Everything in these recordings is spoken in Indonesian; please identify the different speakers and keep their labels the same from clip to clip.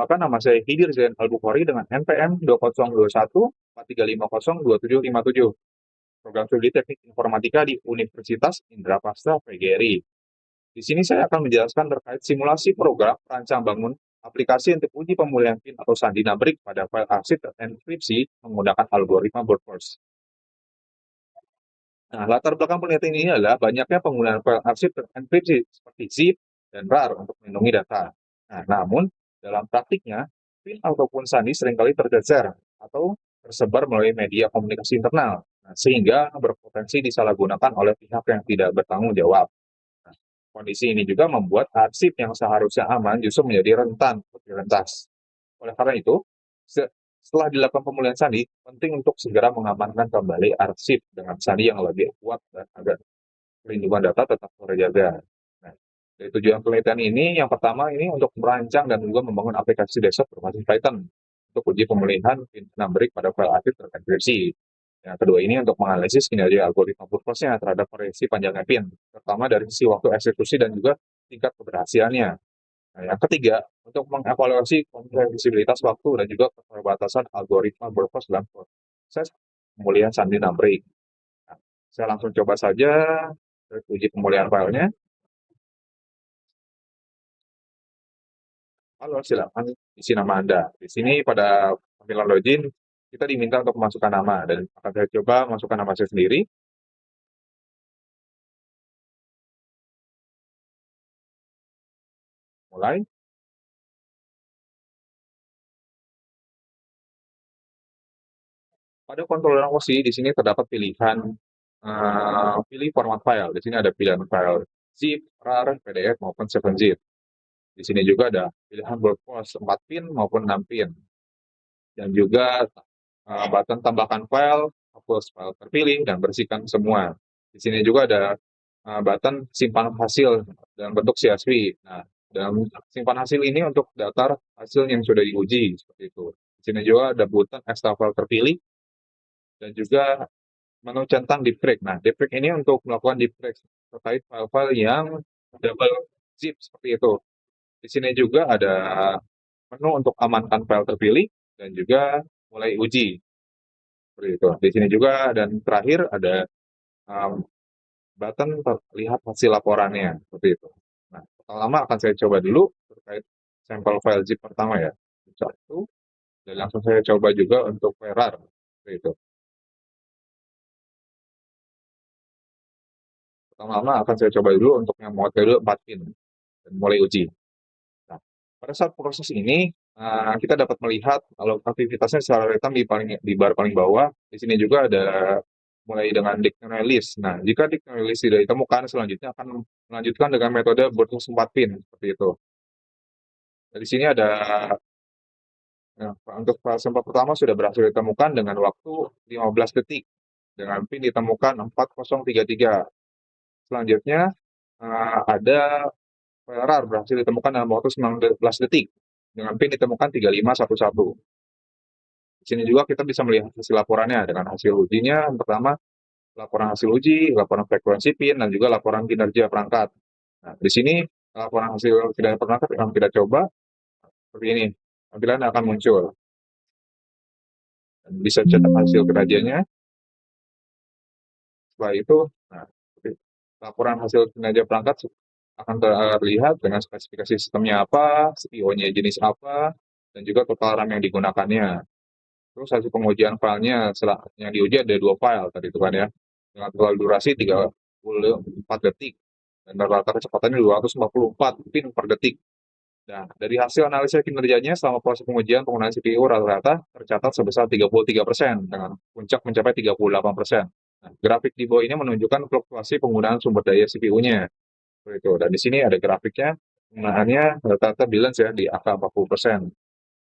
Speaker 1: Maka nama saya Khidir Zain Al-Bukhari dengan NPM 202143502757. Program studi Teknik Informatika di Universitas Indraprasta PGRI. Di sini saya akan menjelaskan terkait simulasi program perancang bangun aplikasi untuk uji pemulihan PIN atau sandi nabrik pada file arsip dan enkripsi menggunakan algoritma brute force. Nah, latar belakang penelitian ini adalah banyaknya penggunaan file arsip dan enkripsi seperti zip dan RAR untuk melindungi data. Nah, namun dalam praktiknya, PIN ataupun sandi seringkali tercecer atau tersebar melalui media komunikasi internal, nah, sehingga berpotensi disalahgunakan oleh pihak yang tidak bertanggung jawab. Nah, kondisi ini juga membuat arsip yang seharusnya aman justru menjadi rentan untuk direntas. Oleh karena itu, setelah dilakukan pemulihan sandi, penting untuk segera mengamankan kembali arsip dengan sandi yang lebih kuat dan agar perlindungan data tetap terjaga. Nah, dari tujuan penelitian ini, yang pertama ini untuk merancang dan juga membangun aplikasi desktop berbasis Python untuk uji pemulihan PIN numbering pada file arsip terenkripsi. Yang kedua ini untuk menganalisis kinerja algoritma brute force-nya terhadap variasi panjangnya PIN, terutama dari sisi waktu eksekusi dan juga tingkat keberhasilannya. Nah, yang ketiga, untuk mengevaluasi kompleksibilitas waktu dan juga keterbatasan algoritma brute force dalam proses pemulihan sandi numbering. Nah, saya langsung coba saja uji pemulihan filenya. Halo, silakan isi nama Anda. Di sini pada tampilan login, kita diminta untuk memasukkan nama dan akan saya coba masukkan nama saya sendiri. Mulai. Pada kontrol OSI di sini terdapat pilihan pilih format file. Di sini ada pilihan file zip, RAR, PDF maupun 7-zip. Di sini juga ada pilihan brute force 4 pin maupun 6 pin. Dan juga button tambahkan file, hapus file terpilih, dan bersihkan semua. Di sini juga ada button simpan hasil dalam bentuk CSV. Nah, dalam simpan hasil ini untuk daftar hasil yang sudah diuji, seperti itu. Di sini juga ada button extract file terpilih, dan juga menu centang deep break. Nah, deep break ini untuk melakukan deep break terkait file-file yang double zip, seperti itu. Di sini juga ada menu untuk amankan file terpilih dan juga mulai uji, seperti itu. Di sini juga dan terakhir ada um, button terlihat hasil laporannya, seperti itu. Nah, pertama akan saya coba dulu terkait sampel file zip pertama ya, satu, dan langsung saya coba juga untuk VAR, seperti itu. Pertama akan saya coba dulu untuk yang model 4 pin dan mulai uji. Nah, pada saat proses ini kita dapat melihat kalau aktivitasnya secara real-time di bar paling bawah. Di sini juga ada mulai dengan dictionary list. Nah, jika dictionary list tidak ditemukan, selanjutnya akan melanjutkan dengan metode brute 4 pin, seperti itu. Nah, di sini ada untuk file sampel pertama sudah berhasil ditemukan dengan waktu 15 detik dengan pin ditemukan 4033. Selanjutnya ada RAR berhasil ditemukan dalam waktu 19 detik dengan pin ditemukan 3511. Di sini juga kita bisa melihat hasil laporannya dengan hasil ujinya. Yang pertama, laporan hasil uji, laporan frekuensi PIN, dan juga laporan kinerja perangkat. Nah, di sini laporan hasil kinerja perangkat yang kita coba seperti ini. Tampilan akan muncul. Dan bisa cetak hasil kinerjanya. Setelah itu, nah, laporan hasil kinerja perangkat akan terlihat dengan spesifikasi sistemnya apa, CPU-nya jenis apa, dan juga total RAM yang digunakannya. Terus hasil pengujian filenya setelah yang diuji ada 2 file tadi itu kan ya. Dengan total durasi 34 detik dan rata-rata kecepatannya 244 pin per detik. Nah, dari hasil analisa kinerjanya selama proses pengujian penggunaan CPU rata-rata tercatat sebesar 33% dengan puncak mencapai 38%. Nah, grafik di bawah ini menunjukkan fluktuasi penggunaan sumber daya CPU-nya. Itu. Dan di sini ada grafiknya, penggunaannya rata-rata balance ya di angka 40%.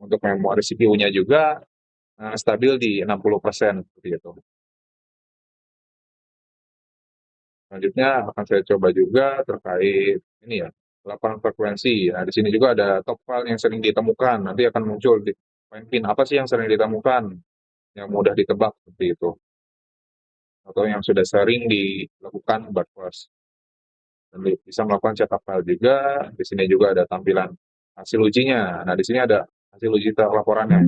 Speaker 1: Untuk memori CPU-nya juga stabil di 60%, seperti itu. Selanjutnya akan saya coba juga terkait ini ya, laporan frekuensi. Nah, di sini juga ada top file yang sering ditemukan. Nanti akan muncul di pin apa sih yang sering ditemukan, yang mudah ditebak seperti itu, atau yang sudah sering dilakukan brute force. Dan bisa melakukan cetak file juga. Di sini juga ada tampilan hasil ujinya. Nah, di sini ada hasil uji laporannya.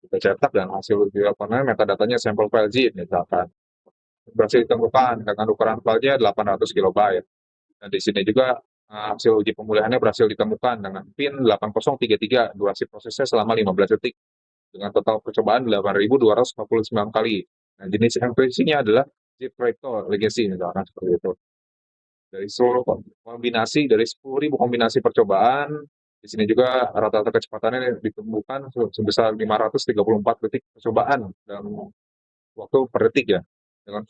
Speaker 1: Kita cetak dan hasil uji laporannya metadatanya sampel file zip misalkan. Berhasil ditemukan dengan ukuran filenya 800 kilobyte. Dan di sini juga hasil uji pemulihannya berhasil ditemukan dengan PIN 8033, durasi prosesnya selama 15 detik dengan total percobaan 8.249 kali. Nah, jenis enkripsinya adalah zip crypto legacy misalkan seperti itu. Dari seluruh kombinasi dari 10.000 kombinasi percobaan, di sini juga rata-rata kecepatannya ditemukan sebesar 534 detik percobaan dalam waktu per detik ya. Dengan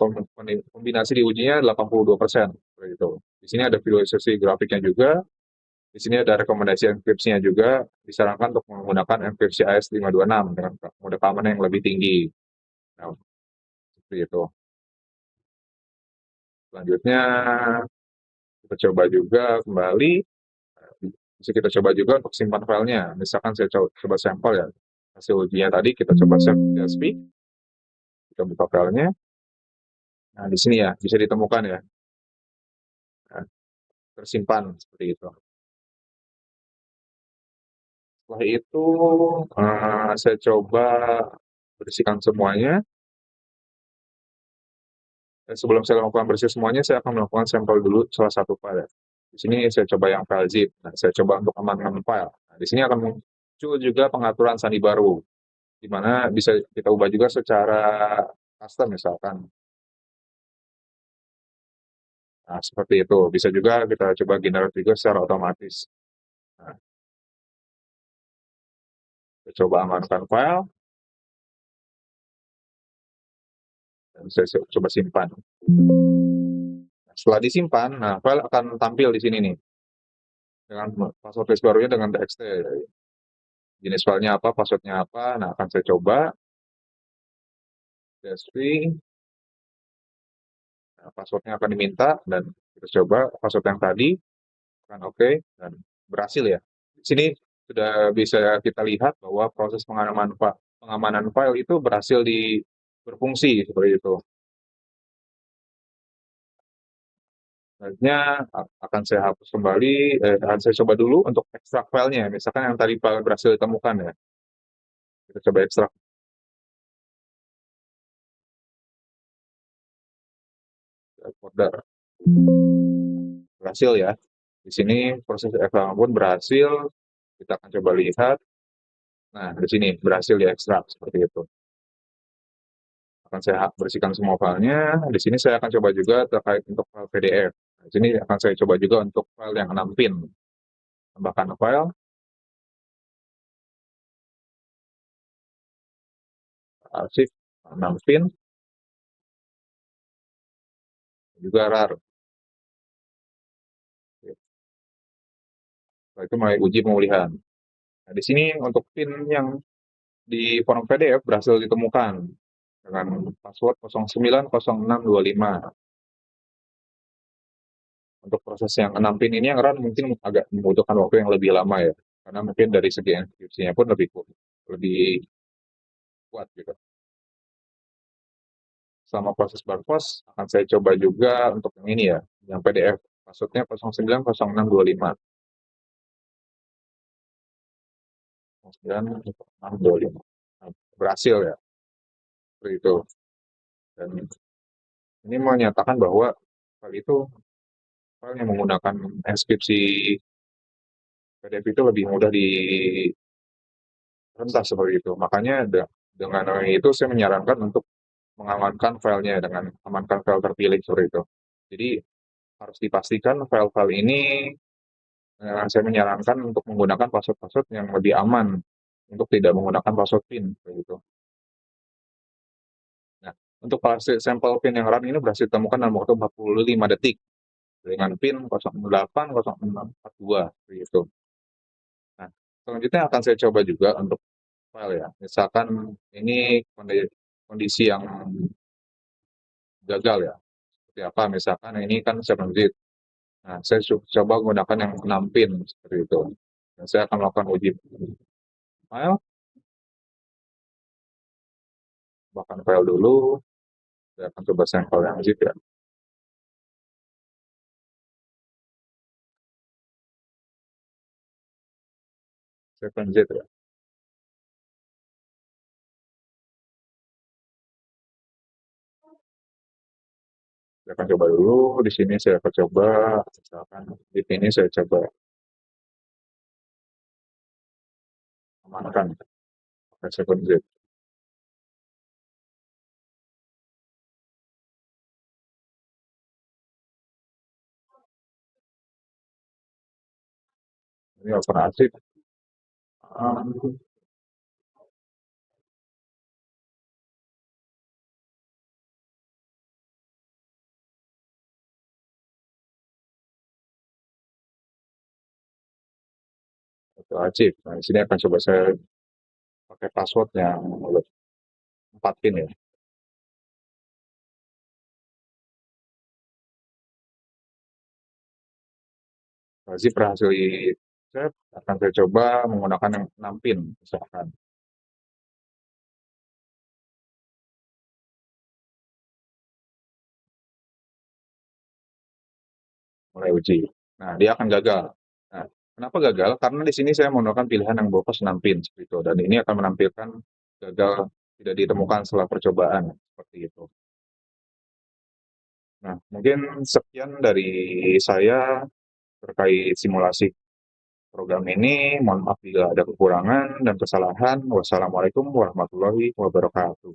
Speaker 1: kombinasi diujinya 82%. Gitu. Di sini ada visualisasi grafiknya juga. Di sini ada rekomendasi enkripsinya juga. Disarankan untuk menggunakan enkripsi AES526 dengan mode keamanan yang lebih tinggi. Nah, seperti itu. Selanjutnya kita coba juga kembali. Bisa kita coba juga untuk simpan filenya. Misalkan saya coba sampel ya. Hasil ujinya tadi kita coba save CSV. Kita buka filenya. Nah, di sini ya bisa ditemukan ya. Nah, tersimpan seperti itu. Setelah itu saya coba bersihkan semuanya. Dan sebelum saya lakukan bersih semuanya, saya akan melakukan sampel dulu salah satu file. Di sini saya coba yang file zip. Nah, saya coba untuk amankan file. Nah, di sini akan muncul juga pengaturan sandi baru, di mana bisa kita ubah juga secara custom misalkan. Nah, seperti itu. Bisa juga kita coba generate juga secara otomatis. Nah, kita coba amankan file, dan saya coba simpan. Nah, setelah disimpan, nah file akan tampil di sini nih, dengan password list barunya dengan txt. Jenis filenya apa, passwordnya apa, nah akan saya coba. CSV, nah, passwordnya akan diminta, dan kita coba password yang tadi, akan oke, dan berhasil ya. Di sini sudah bisa kita lihat bahwa proses pengamanan file itu berhasil berfungsi seperti itu. Selanjutnya akan saya hapus kembali, akan saya coba dulu untuk ekstrak filenya. Misalkan yang tadi file berhasil ditemukan ya, kita coba ekstrak folder. Berhasil ya. Di sini proses ekstrak pun berhasil. Kita akan coba lihat. Nah, di sini berhasil diekstrak seperti itu. Akan saya bersihkan semua filenya. Di sini saya akan coba juga terkait untuk file PDF. Nah, di sini akan saya coba juga untuk file yang 6 pin. Tambahkan file, arsip 6 pin, juga RAR. Setelah itu mulai uji pemulihan. Nah, di sini untuk pin yang di form PDF berhasil ditemukan dengan password 090625. Untuk proses yang 6 pin ini yang RAR mungkin agak membutuhkan waktu yang lebih lama ya, karena mungkin dari segi enkripsinya pun lebih kuat gitu. Selama proses barcode akan saya coba juga untuk yang ini ya, yang PDF. Maksudnya 090625. 090625. Nah, berhasil ya, seperti itu. Dan ini menyatakan bahwa file itu file yang menggunakan enkripsi PDF itu lebih mudah direntas seperti itu. Makanya dengan itu saya menyarankan untuk mengamankan filenya dengan amankan file terpilih seperti itu. Jadi harus dipastikan file-file ini saya menyarankan untuk menggunakan password-password yang lebih aman untuk tidak menggunakan password PIN begitu. Nah, untuk sampel PIN yang RAM ini berhasil ditemukan dalam waktu 45 detik dengan PIN 080642 begitu. Nah, selanjutnya akan saya coba juga untuk file ya. Misalkan ini kondisi yang gagal ya. Seperti apa? Misalkan ini kan 7-zip. Nah, saya coba menggunakan yang 6 pin seperti itu. Dan saya akan melakukan uji file, bahkan file dulu. Saya akan coba sampel yang zip ya. Seven Z ya. Saya akan coba dulu, di sini saya akan coba, misalkan di sini saya coba amankan pakai Seven Z. Ini alternatif. Ah, itu wajib. Nah, di sini akan coba saya pakai password yang 4 pin ya. Wajib berhasil di set, akan saya coba menggunakan yang 6 pin, misalkan. Mulai uji. Nah, dia akan gagal. Nah, kenapa gagal? Karena di sini saya menggunakan pilihan yang berupa 6 pin seperti itu. Dan ini akan menampilkan gagal tidak ditemukan setelah percobaan seperti itu. Nah, mungkin sekian dari saya terkait simulasi program ini. Mohon maaf bila ada kekurangan dan kesalahan. Wassalamualaikum warahmatullahi wabarakatuh.